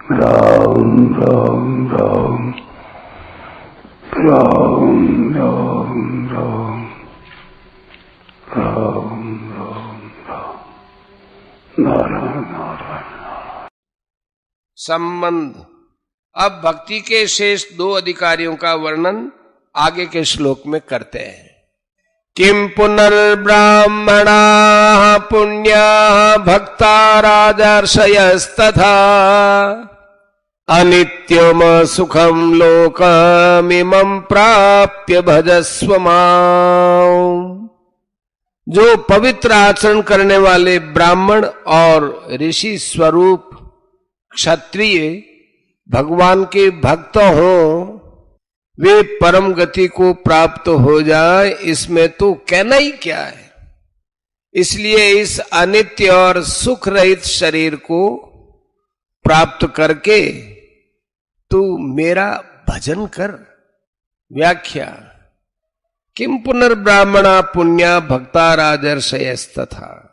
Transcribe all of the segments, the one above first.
राम राम राम राम राम राम राम राम राम नारायण नारायण। संबंध। अब भक्ति के शेष दो अधिकारियों का वर्णन आगे के श्लोक में करते हैं। किम पुनर्ब्राह्मणा पुण्या भक्ता राजर्षयस्तथा अनित्यम सुखम लोकमिमं प्राप्य भजस्व माम्। जो पवित्र आचरण करने वाले ब्राह्मण और ऋषि स्वरूप क्षत्रिय भगवान के भक्त हों, वे परम गति को प्राप्त हो जाए, इसमें तो कहना ही क्या है। इसलिए इस अनित्य और सुख रहित शरीर को प्राप्त करके तू मेरा भजन कर। व्याख्या। किम पुनर्ब्राह्मणा पुण्या भक्ता राजर्षयस्तथा।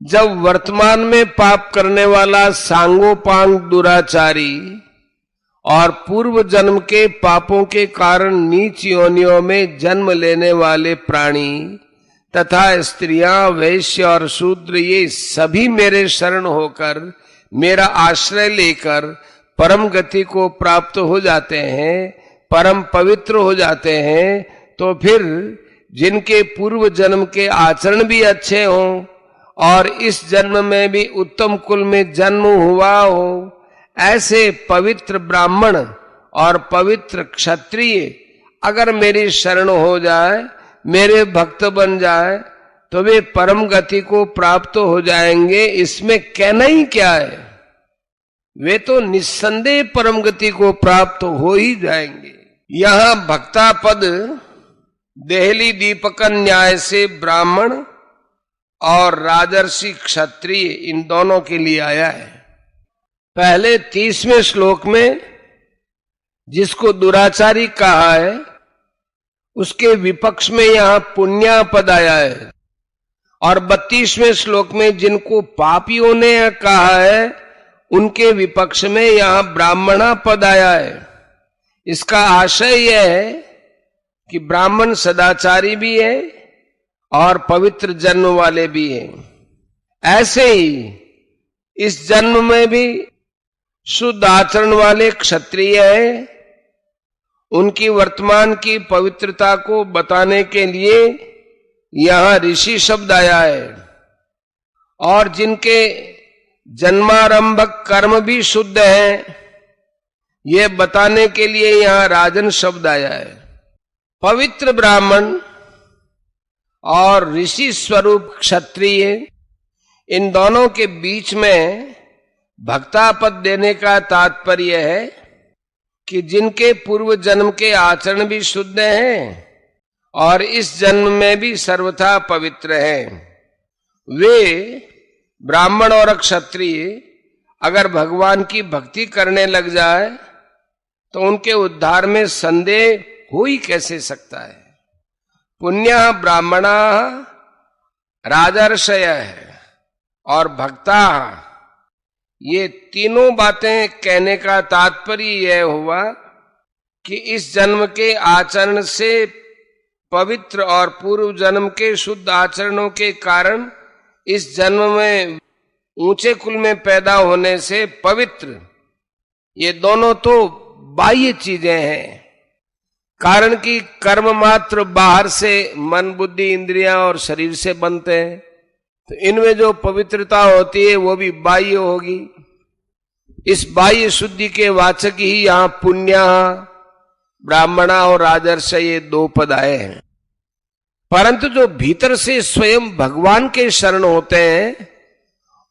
जब वर्तमान में पाप करने वाला सांगोपांग दुराचारी और पूर्व जन्म के पापों के कारण नीच योनियों में जन्म लेने वाले प्राणी तथा स्त्रियां, वैश्य और शूद्र, ये सभी मेरे शरण होकर मेरा आश्रय लेकर परम गति को प्राप्त हो जाते हैं, परम पवित्र हो जाते हैं, तो फिर जिनके पूर्व जन्म के आचरण भी अच्छे हों और इस जन्म में भी उत्तम कुल में जन्म हुआ हो, ऐसे पवित्र ब्राह्मण और पवित्र क्षत्रिय अगर मेरी शरण हो जाए, मेरे भक्त बन जाए, तो वे परम गति को प्राप्त हो जाएंगे। इसमें कहना ही क्या है, वे तो निस्संदेह परम गति को प्राप्त हो ही जाएंगे। यहां भक्ता पद देहली दीपकन न्याय से ब्राह्मण और राजर्षि क्षत्रिय इन दोनों के लिए आया है। पहले 30वें श्लोक में जिसको दुराचारी कहा है, उसके विपक्ष में यहां पुण्या पद आया है, और 32वें श्लोक में जिनको पापियों ने कहा है, उनके विपक्ष में यहां ब्राह्मणा पद आया है। इसका आशय यह है कि ब्राह्मण सदाचारी भी है और पवित्र जन्म वाले भी हैं। ऐसे ही इस जन्म में भी शुद्ध आचरण वाले क्षत्रिय हैं। उनकी वर्तमान की पवित्रता को बताने के लिए यहां ऋषि शब्द आया है, और जिनके जन्मारंभक कर्म भी शुद्ध हैं, ये बताने के लिए यहां राजन शब्द आया है। पवित्र ब्राह्मण और ऋषि स्वरूप क्षत्रिय, इन दोनों के बीच में भक्ता पद देने का तात्पर्य है कि जिनके पूर्व जन्म के आचरण भी शुद्ध हैं और इस जन्म में भी सर्वथा पवित्र हैं, वे ब्राह्मण और क्षत्रिय अगर भगवान की भक्ति करने लग जाए तो उनके उद्धार में संदेह हो ही कैसे सकता है। पुण्य ब्राह्मणा राजर्षय है और भक्ता, ये तीनों बातें कहने का तात्पर्य यह हुआ कि इस जन्म के आचरण से पवित्र और पूर्व जन्म के शुद्ध आचरणों के कारण इस जन्म में ऊंचे कुल में पैदा होने से पवित्र, ये दोनों तो बाह्य चीजें हैं। कारण कि कर्म मात्र बाहर से मन, बुद्धि, इंद्रियां और शरीर से बनते हैं, तो इनमें जो पवित्रता होती है वो भी बाह्य होगी। इस बाह्य शुद्धि के वाचक ही यहां पुण्य, ब्राह्मणा और राजर्षय, ये दो पद आए हैं। परंतु जो भीतर से स्वयं भगवान के शरण होते हैं,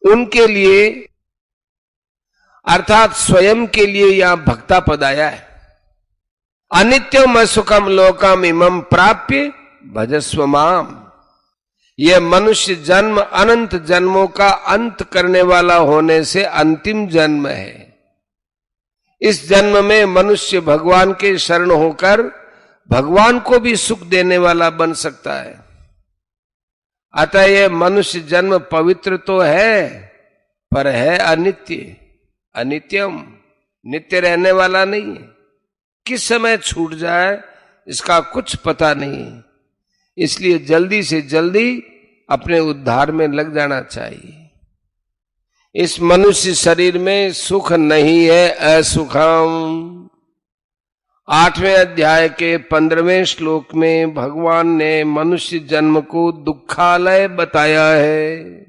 उनके लिए अर्थात स्वयं के लिए यहां भक्ता पद आया है। अनित्यम सुखम लोकम इमं प्राप्य भजस्व माम। यह मनुष्य जन्म अनंत जन्मों का अंत करने वाला होने से अंतिम जन्म है। इस जन्म में मनुष्य भगवान के शरण होकर भगवान को भी सुख देने वाला बन सकता है। अतः यह मनुष्य जन्म पवित्र तो है, पर है अनित्य, अनित्यम। नित्य रहने वाला नहीं है, किस समय छूट जाए इसका कुछ पता नहीं है। इसलिए जल्दी से जल्दी अपने उद्धार में लग जाना चाहिए। इस मनुष्य शरीर में सुख नहीं है, असुखम। 8वें अध्याय के 15वें श्लोक में भगवान ने मनुष्य जन्म को दुखालय बताया है।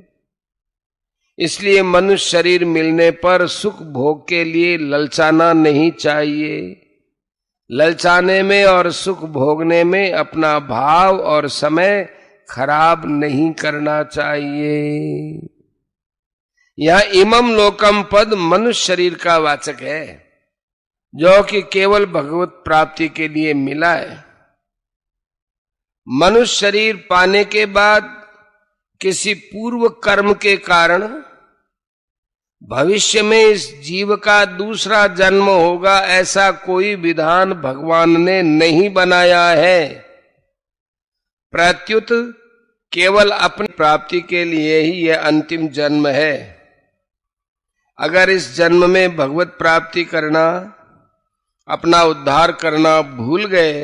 इसलिए मनुष्य शरीर मिलने पर सुख भोग के लिए ललचाना नहीं चाहिए। ललचाने में और सुख भोगने में अपना भाव और समय खराब नहीं करना चाहिए। यह इमम लोकम पद मनुष्य शरीर का वाचक है, जो कि केवल भगवत प्राप्ति के लिए मिला है। मनुष्य शरीर पाने के बाद किसी पूर्व कर्म के कारण भविष्य में इस जीव का दूसरा जन्म होगा, ऐसा कोई विधान भगवान ने नहीं बनाया है। प्रत्युत केवल अपनी प्राप्ति के लिए ही यह अंतिम जन्म है। अगर इस जन्म में भगवत प्राप्ति करना, अपना उद्धार करना भूल गए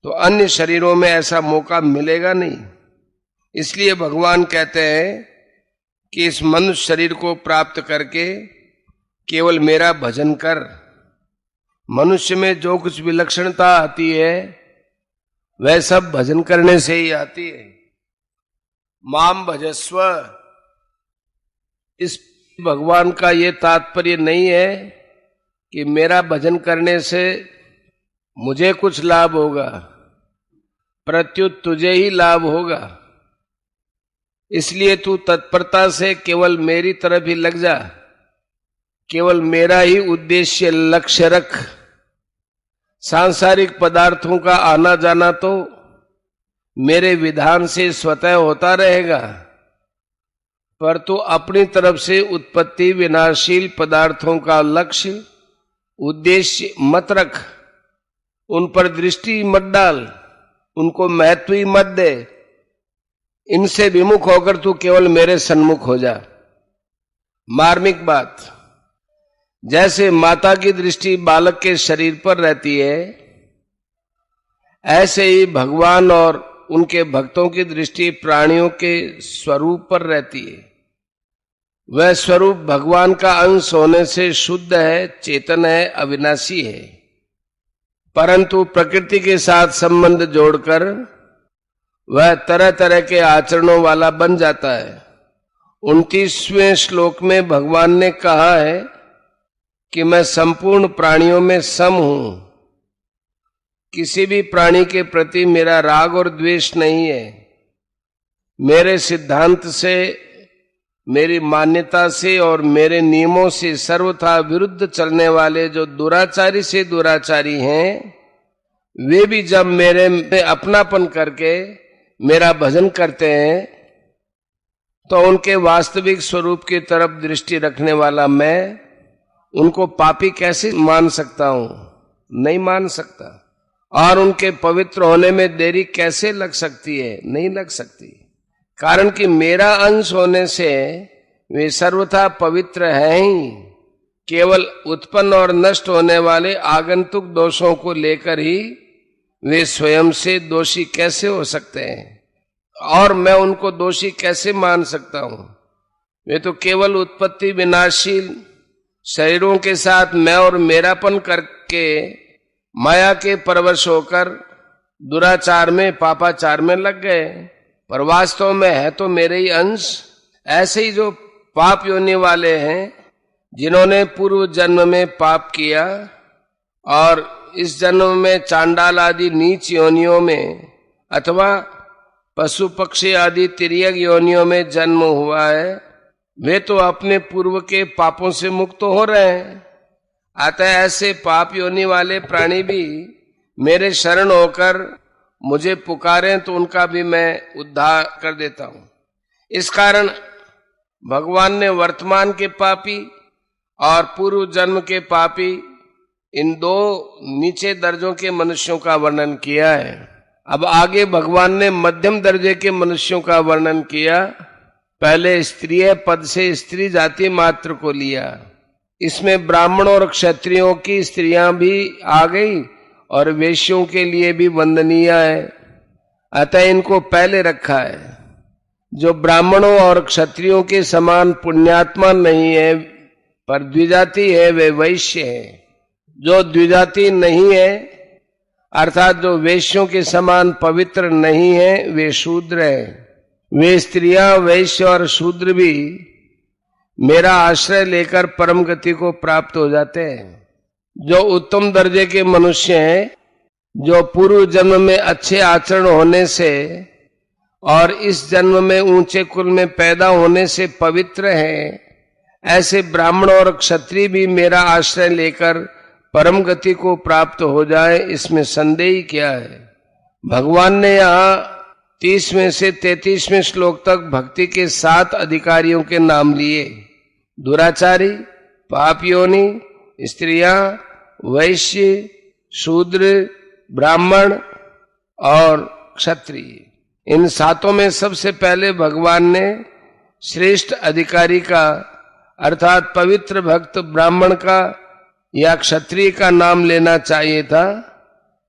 तो अन्य शरीरों में ऐसा मौका मिलेगा नहीं। इसलिए भगवान कहते हैं कि इस मनुष्य शरीर को प्राप्त करके केवल मेरा भजन कर। मनुष्य में जो कुछ विलक्षणता आती है वह सब भजन करने से ही आती है। माम भजस्व, इस भगवान का ये तात्पर्य नहीं है कि मेरा भजन करने से मुझे कुछ लाभ होगा, प्रत्युत तुझे ही लाभ होगा। इसलिए तू तत्परता से केवल मेरी तरफ ही लग जा, केवल मेरा ही उद्देश्य लक्ष्य रख। सांसारिक पदार्थों का आना जाना तो मेरे विधान से स्वतः होता रहेगा, पर तू अपनी तरफ से उत्पत्ति विनाशील पदार्थों का लक्ष्य उद्देश्य मत रख, उन पर दृष्टि मत डाल, उनको महत्व ही मत दे। इनसे विमुख होकर तू केवल मेरे सन्मुख हो जा। मार्मिक बात, जैसे माता की दृष्टि बालक के शरीर पर रहती है, ऐसे ही भगवान और उनके भक्तों की दृष्टि प्राणियों के स्वरूप पर रहती है। वह स्वरूप भगवान का अंश होने से शुद्ध है, चेतन है, अविनाशी है, परंतु प्रकृति के साथ संबंध जोड़कर वह तरह तरह के आचरणों वाला बन जाता है। 29वें श्लोक में भगवान ने कहा है कि मैं संपूर्ण प्राणियों में सम हूं, किसी भी प्राणी के प्रति मेरा राग और द्वेष नहीं है। मेरे सिद्धांत से, मेरी मान्यता से और मेरे नियमों से सर्वथा विरुद्ध चलने वाले जो दुराचारी से दुराचारी हैं, वे भी जब मेरे में अपनापन करके मेरा भजन करते हैं तो उनके वास्तविक स्वरूप की तरफ दृष्टि रखने वाला मैं उनको पापी कैसे मान सकता हूं? नहीं मान सकता। और उनके पवित्र होने में देरी कैसे लग सकती है? नहीं लग सकती, कारण कि मेरा अंश होने से वे सर्वथा पवित्र हैं ही। केवल उत्पन्न और नष्ट होने वाले आगंतुक दोषों को लेकर ही वे स्वयं से दोषी कैसे हो सकते हैं, और मैं उनको दोषी कैसे मान सकता हूं? वे तो केवल उत्पत्ति विनाशील शरीरों के साथ मैं और मेरापन करके माया के परवश होकर दुराचार में, पापाचार में लग गए, पर वास्तव में है तो मेरे ही अंश। ऐसे ही जो पाप योनि वाले हैं, जिन्होंने पूर्व जन्म में पाप किया और इस जन्म में चांडाल आदि नीच योनियों में अथवा पशु पक्षी आदि तिर्यक योनियों में जन्म हुआ है, वे तो अपने पूर्व के पापों से मुक्त हो रहे हैं। अतः ऐसे पाप योनि वाले प्राणी भी मेरे शरण होकर मुझे पुकारें तो उनका भी मैं उद्धार कर देता हूं। इस कारण भगवान ने वर्तमान के पापी और पूर्व जन्म के पापी, इन दो नीचे दर्जों के मनुष्यों का वर्णन किया है। अब आगे भगवान ने मध्यम दर्जे के मनुष्यों का वर्णन किया। पहले स्त्रीय पद से स्त्री जाति मात्र को लिया, इसमें ब्राह्मणों और क्षत्रियों की स्त्रियां भी आ गई और वैश्यों के लिए भी वंदनीय है, अतः इनको पहले रखा है। जो ब्राह्मणों और क्षत्रियों के समान पुण्यात्मा नहीं है पर द्विजाति है वे वैश्य है। जो द्विजाति नहीं है अर्थात जो वैश्यों के समान पवित्र नहीं है वे शूद्र है। वे स्त्रियां वैश्य और शूद्र भी मेरा आश्रय लेकर परम गति को प्राप्त हो जाते हैं। जो उत्तम दर्जे के मनुष्य हैं, जो पूर्व जन्म में अच्छे आचरण होने से और इस जन्म में ऊंचे कुल में पैदा होने से पवित्र हैं, ऐसे ब्राह्मण और क्षत्रिय भी मेरा आश्रय लेकर परम गति को प्राप्त हो जाए, इसमें संदेह क्या है। भगवान ने यहाँ 30वें से 33वें श्लोक तक भक्ति के 7 अधिकारियों के नाम लिए। दुराचारी, पापयोनि, स्त्रियां, वैश्य, शूद्र, ब्राह्मण और क्षत्रिय। इन 7 में सबसे पहले भगवान ने श्रेष्ठ अधिकारी का अर्थात पवित्र भक्त ब्राह्मण का या क्षत्रिय का नाम लेना चाहिए था,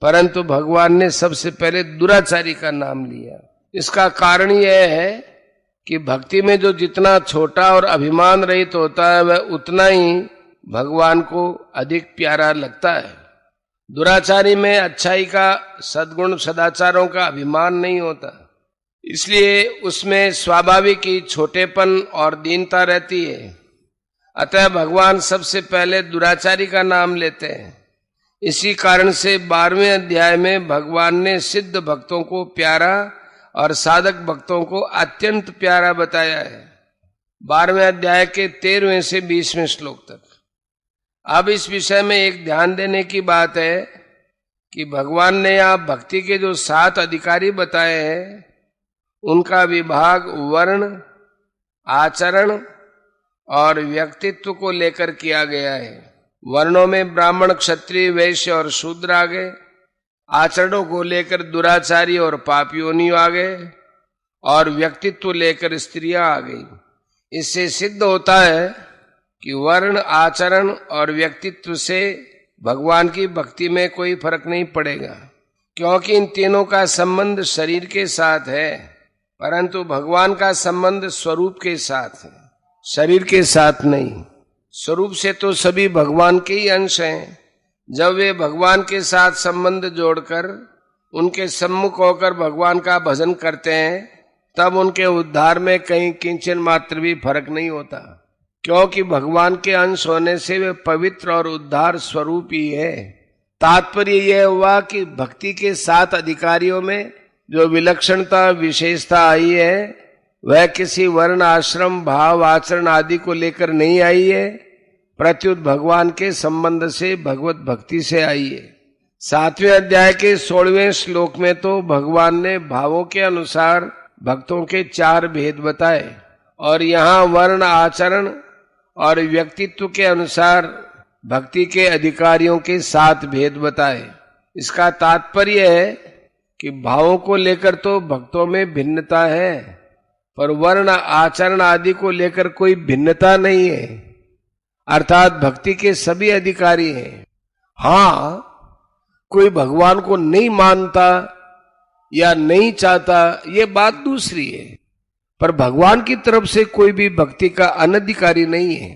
परंतु भगवान ने सबसे पहले दुराचारी का नाम लिया। इसका कारण यह है कि भक्ति में जो जितना छोटा और अभिमान रहित होता है वह उतना ही भगवान को अधिक प्यारा लगता है। दुराचारी में अच्छाई का, सद्गुण सदाचारों का अभिमान नहीं होता, इसलिए उसमें स्वाभाविक ही छोटेपन और दीनता रहती है। अतः भगवान सबसे पहले दुराचारी का नाम लेते हैं। इसी कारण से 12वें अध्याय में भगवान ने सिद्ध भक्तों को प्यारा और साधक भक्तों को अत्यंत प्यारा बताया है, 12वें अध्याय के 13वें से 20वें श्लोक तक। अब इस विषय में एक ध्यान देने की बात है कि भगवान ने यहाँ भक्ति के जो 7 अधिकारी बताए हैं उनका विभाग वर्ण, आचरण और व्यक्तित्व को लेकर किया गया है। वर्णों में ब्राह्मण, क्षत्रिय, वैश्य और शूद्र आ गए। आचरणों को लेकर दुराचारी और पापियोनि आ गए और व्यक्तित्व लेकर स्त्रियां आ गई। इससे सिद्ध होता है कि वर्ण, आचरण और व्यक्तित्व से भगवान की भक्ति में कोई फर्क नहीं पड़ेगा, क्योंकि इन तीनों का संबंध शरीर के साथ है, परंतु भगवान का संबंध स्वरूप के साथ है, शरीर के साथ नहीं। स्वरूप से तो सभी भगवान के ही अंश हैं। जब वे भगवान के साथ संबंध जोड़कर उनके सम्मुख होकर भगवान का भजन करते हैं तब उनके उद्धार में कहीं किंचन मात्र भी फर्क नहीं होता, क्योंकि भगवान के अंश होने से वे पवित्र और उद्धार स्वरूप ही है। तात्पर्य यह हुआ कि भक्ति के 7 अधिकारियों में जो विलक्षणता, विशेषता आई है वह किसी वर्ण, आश्रम, भाव, आचरण आदि को लेकर नहीं आई है, प्रत्युत भगवान के संबंध से, भगवत भक्ति से आई है। 7वें अध्याय के 16वें श्लोक में तो भगवान ने भावों के अनुसार भक्तों के 4 भेद बताए और यहाँ वर्ण, आचरण और व्यक्तित्व के अनुसार भक्ति के अधिकारियों के 7 भेद बताए। इसका तात्पर्य है कि भावों को लेकर तो भक्तों में भिन्नता है, पर वर्ण, आचरण आदि को लेकर कोई भिन्नता नहीं है, अर्थात भक्ति के सभी अधिकारी हैं। हाँ, कोई भगवान को नहीं मानता या नहीं चाहता ये बात दूसरी है, पर भगवान की तरफ से कोई भी भक्ति का अनधिकारी नहीं है।